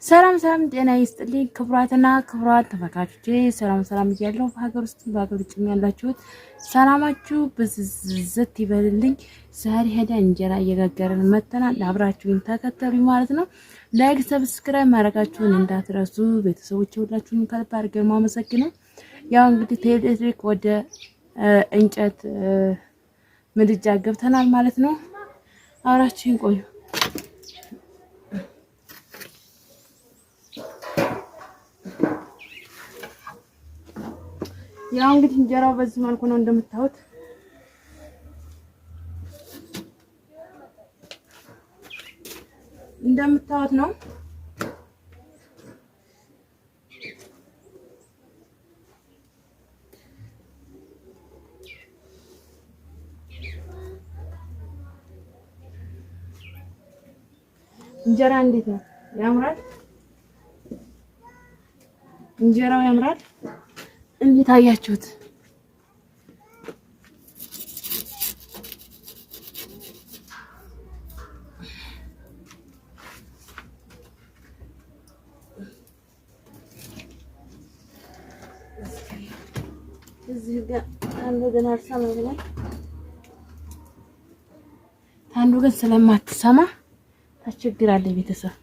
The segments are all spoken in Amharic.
ሰላም ሰላም ጤና ይስጥልኝ ክቡራትና ክቡራት ተመልካቾቼ ሰላም እያለሁ በሀገር ውስጥ በሀገር ውጭ ያላችሁት ሰላማችሁ ብዝዝት ይበልልኝ። ዛሬ ሄዳ እንጀራ እየጋገርን መተናል። አብራችሁኝ ተከተሉኝ ማለት ነው። ላይክ ሰብስክራይብ ማድረጋችሁን እንዳትረሱ ቤተሰቦቼ፣ ሁላችሁንም ከልብ አድርገን ማመሰግነው። ያው እንግዲህ ከኤሌክትሪክ ወደ እንጨት ምድጃ ገብተናል ማለት ነው። አብራችሁኝ ቆዩ። ያው እንግዲህ እንጀራው በዚህ መልኩ ነው እንደምታዩት። ነው እንጀራ እንዴት ነው? ያምራል። እንጀራው ያምራል። እንዴት አያችሁት? እዚህ ጋር አንዱ ግን አልሰማ ብለን አንዱ ግን ስለማትሰማ ታስቸግራለች ቤተሰብ።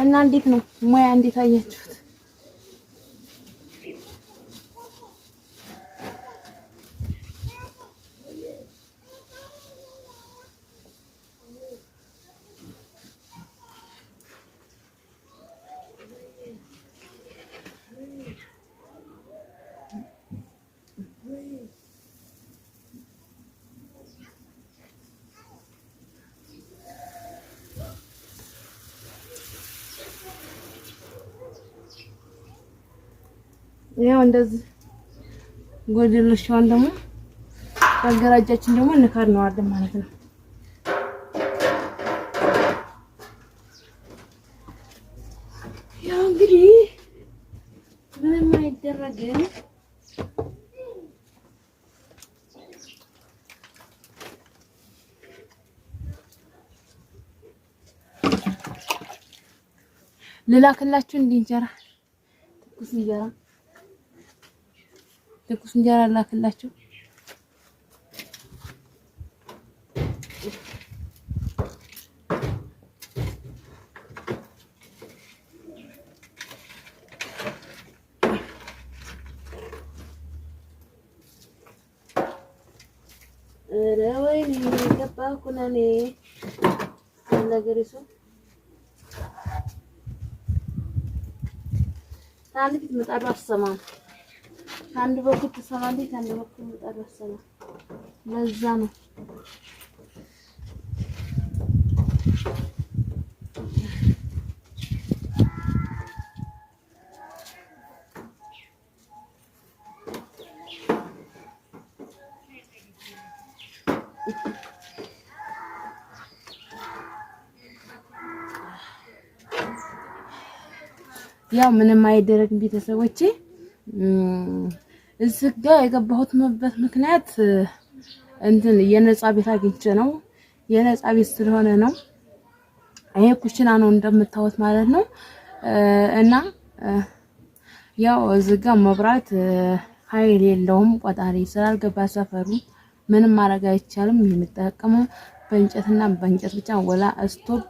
እና እንዴት ነው ሙያ? እንዴት አያችሁት? ያው እንደዚህ ጎድልሻውን ደግሞ በአገራጃችን ደግሞ እንካርነዋለን ማለት ነው። ያው እንግዲህ ምንም አይደረግም። ልላክላችሁ እንደ እንጀራ ትኩስ እንጀራ ላክላችሁ። ወይኔ ገባኩ ነኔ ነገርሱ ታንዲት ምጣዱ አሰማም። አንድ በኩል ተሰማለች፣ አንድ በኩል ምጣዱ አሰማ። ለዛ ነው ያው ምንም አይደረግም ቤተሰቦቼ። እዚህ ጋር የገባሁትበት ምክንያት እንትን የነፃ ቤት አግኝቼ ነው። የነፃ ቤት ስለሆነ ነው። ይሄ ኩሽና ነው እንደምታዩት ማለት ነው። እና ያው እዚህ ጋር መብራት ኃይል የለውም። ቆጣሪ ስላልገባ ሰፈሩ ምንም ማድረግ አይቻልም። የምጠቀመው በእንጨትና በእንጨት ብቻ ወላ ስቶፕ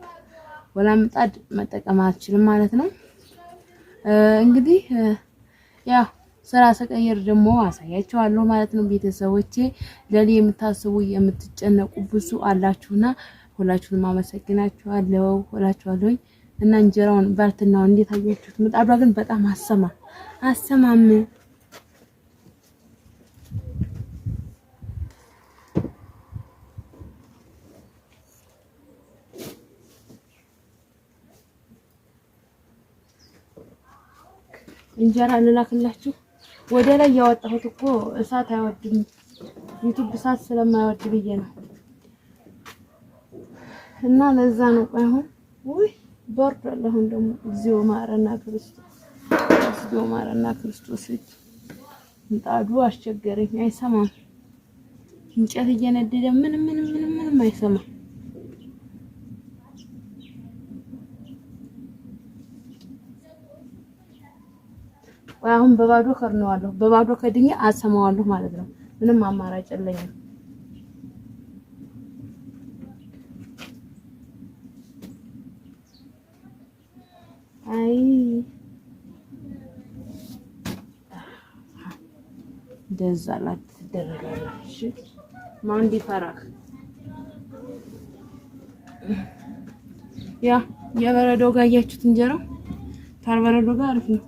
ወላ ምጣድ መጠቀም አልችልም ማለት ነው። እንግዲህ ያው ስራ ሰቀየር ደግሞ አሳያችኋለሁ ማለት ነው ቤተሰቦቼ። ለኔ የምታስቡ የምትጨነቁ ብዙ አላችሁና ሁላችሁንም አመሰግናችኋለሁ እላችኋለሁ። እና እንጀራውን ባልትናው እንዴት አያችሁት? ምጣዷ ግን በጣም አሰማም። እንጀራ ልላክላችሁ። ወደ ላይ ያወጣሁት እኮ እሳት አይወድም፣ ዩቲዩብ እሳት ስለማይወድ ብዬ ነው። እና ለዛ ነው። ቆይሁን ወይ በርዷል። አሁን ደግሞ እግዚኦ ማረና ክርስቶስ ምጣዱ አስቸገረኝ። አይሰማም። እንጨት እየነደደ ምንም አይሰማም። አሁን በባዶ ከርነዋለሁ። በባዶ ከድኜ አሰማዋለሁ ማለት ነው። ምንም አማራጭ የለኝም። አይ እንደዛ ላት ትደረጋለች። ማን ቢፈራህ ያ የበረዶ ጋር ያያችሁት እንጀራው ታልበረዶ ጋር አሪፍ ነው።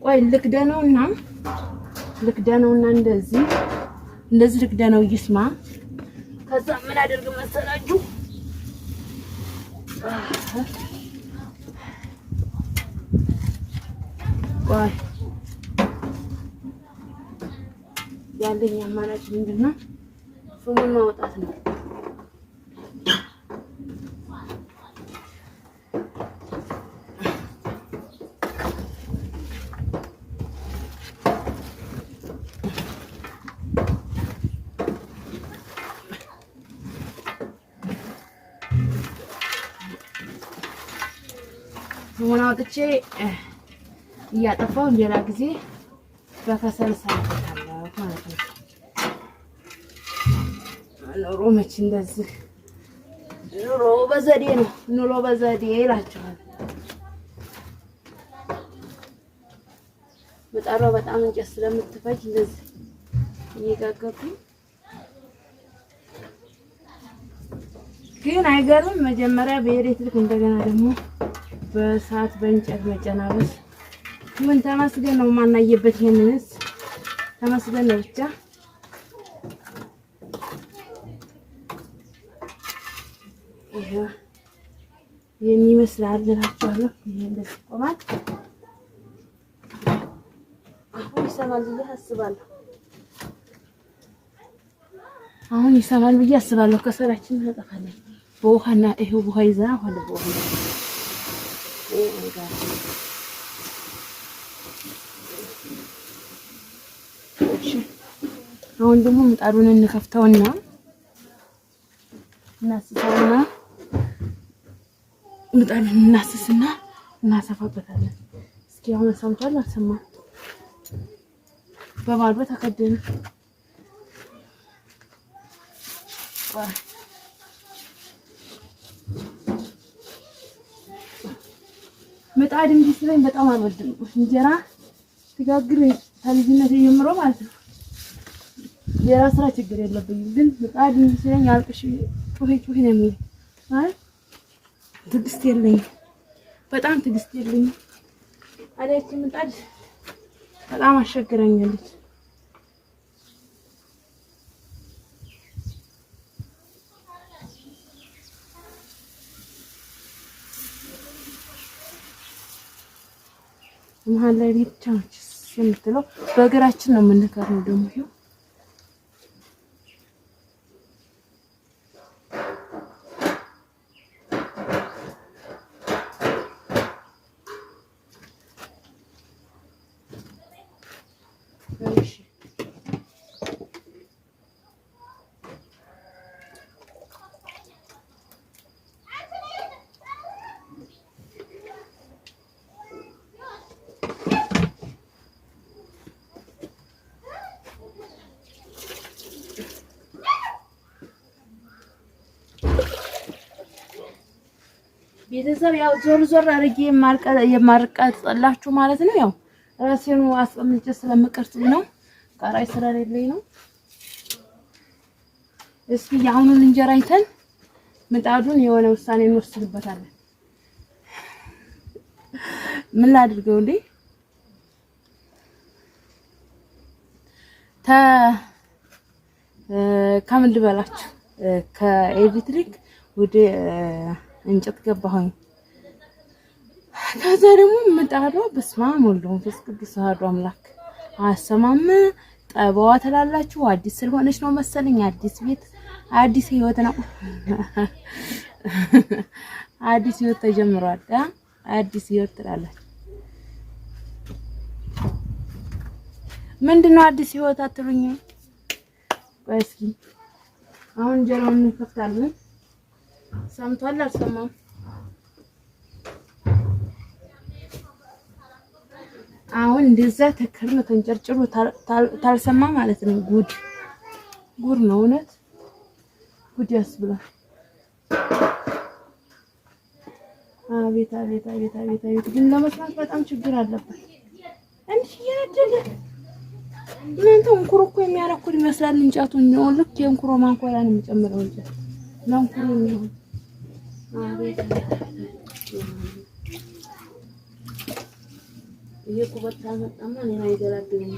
ቆይ ልክደነውና እንደዚህ ልክደነው ይስማ። ከዛ ምን አደርግ መሰላችሁ? ቆይ ያለኝ አማራጭ ምንድነው? ፍሙን ማውጣት ነው። ፍሙን አውጥቼ እያጠፋሁ ሌላ ጊዜ በከሰል ሰራታለሁ ማለት ነው። ኑሮ መች እንደዚህ ኑሮ በዘዴ ነው። ኑሮ በዘዴ ይላችኋል። ምጣዷ በጣም እንጨት ስለምትፈጅ እንደዚህ እየጋገርኩኝ ግን አይገርምም። መጀመሪያ በኤሌክትሪክ እንደገና ደግሞ በሰዓት በእንጨት መጨናበስ ምን ተመስገን ነው። ማናየበት ይሄንንስ ተመስገን ነው ብቻ። ይሄን ይመስላል እላችኋለሁ። ይሄ እንደዚህ ቆማል። አሁን ይሰማል ብዬ አስባለሁ። ከሰላችን እናጠፋለን በውሃና ይሄው ውሃ ይዘና ሆነ በውሃ አሁን ደግሞ ምጣዱን እንከፍተውና ምጣዱን እናስስና እናሰፋበታለን። እስኪ አሁን ሰምቷል አልሰማም? በባዶ ተከደነ። ምጣድ እንጂ ስለኝ በጣም አልወድም። እንጀራ ትጋግር ከልጅነቴ ጀምሮ ማለት ነው። ሌላ ስራ ችግር የለብኝም፣ ግን ምጣድ እንጂ ስለኝ አልቅሽ ጩሄ ነው የሚል ማለት ትዕግስት የለኝም። በጣም ትዕግስት የለኝም። አለች ምጣድ በጣም አስቸግረኛለች። መሀል ላይ ብቻ ነች የምትለው። በእግራችን ነው የምንከረው ደግሞ ይሄው ቤተሰብ ያው ዞር አድርጌ የማርቀጥላችሁ ማለት ነው። ያው ራሴኑ አስቀምጬ ስለምቀርጽ ነው። ቃራይ ስለሌለኝ ነው። እስኪ የአሁኑን እንጀራ አይተን ምጣዱን የሆነ ውሳኔ እንወስንበታለን። ምን ላድርገው እንዴ? ከምን ልበላችሁ? ከኤሌክትሪክ ወደ እንጨት ገባሁኝ። ከዛ ደግሞ ምጣዷ በስመ አብ ወወልድ ወመንፈስ ቅዱስ አሐዱ አምላክ አሰማም ጠባዋ ትላላችሁ። አዲስ ስለሆነች ነው መሰለኝ። አዲስ ቤት አዲስ ህይወት ነው። አዲስ ህይወት ተጀምሯል። አዲስ ህይወት ትላላችሁ። ምንድነው አዲስ ህይወት አትሉኝ? ቆይ እስኪ አሁን እንጀራውን እንከፍታለን። ሰምቷል አልሰማም? አሁን እንደዛ ተከርኖ ተንጨርጭሮ ታልሰማ ማለት ነው። ጉድ ነው እውነት ጉድ ያስብላል። አቤት አቤት አቤት አቤት አቤት! ግን ለመስማት በጣም ችግር አለበት። እንዴ ያደለ እናንተ እንኩሮ እኮ የሚያረኩት ይመስላል እንጨቱን ነው። ልክ የእንኩሮ ማንኮራ ነው የሚጨምረው እንጨት ለእንኩሮ ነው። አቤት ይሄ ኩበት አመጣማ እኔ አይገላግልም።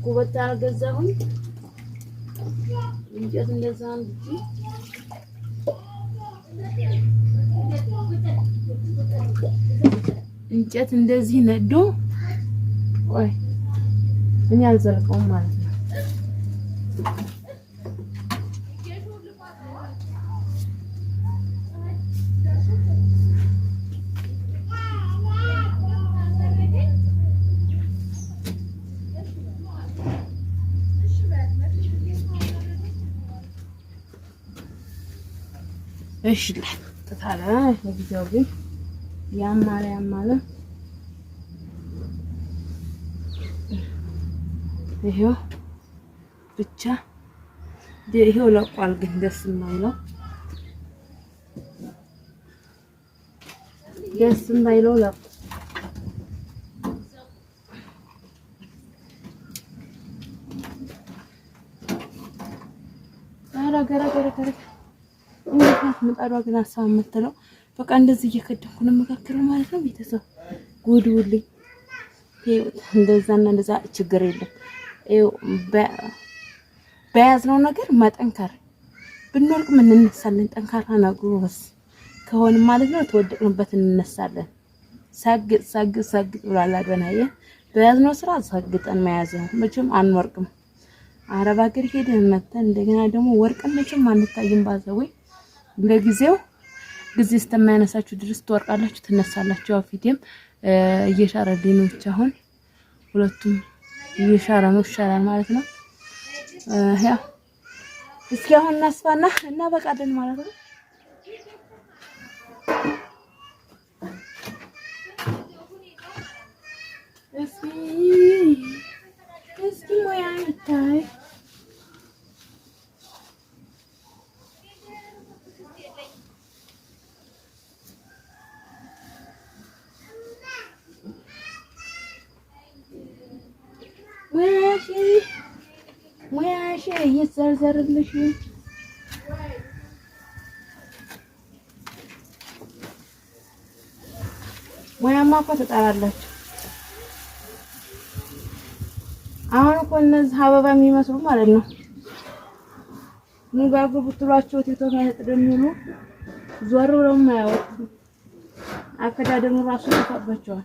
ኩበት አልገዛሁኝ እንጨት እንደዛ እንጂ እንጨት እንደዚህ ነዶ ወይ እኛ አልዘልቀውም ማለት ነው። እሺ ተታለ ለጊዜው ግን ያማለ ይሄው ብቻ ይሄው ለቋል። ግን ደስ የማይለው ለቁ ገራ ምጣዷ ግን አሳብ የምትለው በቃ እንደዚህ እየከደንኩ ነው መካከል ማለት ነው። ቤተሰብ ጉድውልኝ እንደዛና እንደዛ ችግር የለም። በያዝነው ነገር መጠንከር ብንወልቅ ምን እንነሳለን። ጠንካራ ነገሮስ ከሆነ ማለት ነው ተወደቅንበት እንነሳለን። ሰግጥ ብሏል አዶናዬ። በያዝነው ስራ ሰግጠን መያዝ ነው። መቼም አንወርቅም። አረብ ሀገር ሄደን መተን እንደገና ደግሞ ወርቅን መቼም አንታይም። ባዘው ለጊዜው ጊዜ እስከማያነሳችሁ ድረስ ትወርቃላችሁ፣ ትነሳላችሁ። ያው ፊቴም እየሻረልኝ ነው። ብቻ አሁን ሁለቱም እየሻረ ነው ይሻላል ማለት ነው። ያው እስኪ አሁን እናስፋና እናበቃለን ማለት ነው። እስኪ ሙያ ይታይ ሙያሽ እየዘርዘርልሽ ሙያማ እኮ ትጠራላችሁ። አሁን እኮ እነዚህ አበባ የሚመስሉ ማለት ነው ንጋጉ ብትሏቸው ቲክቶክ ላይ ተደምኑ ዞር ብለው ማያወጡ አከዳደሙ ራሱ ተፈባቸዋል።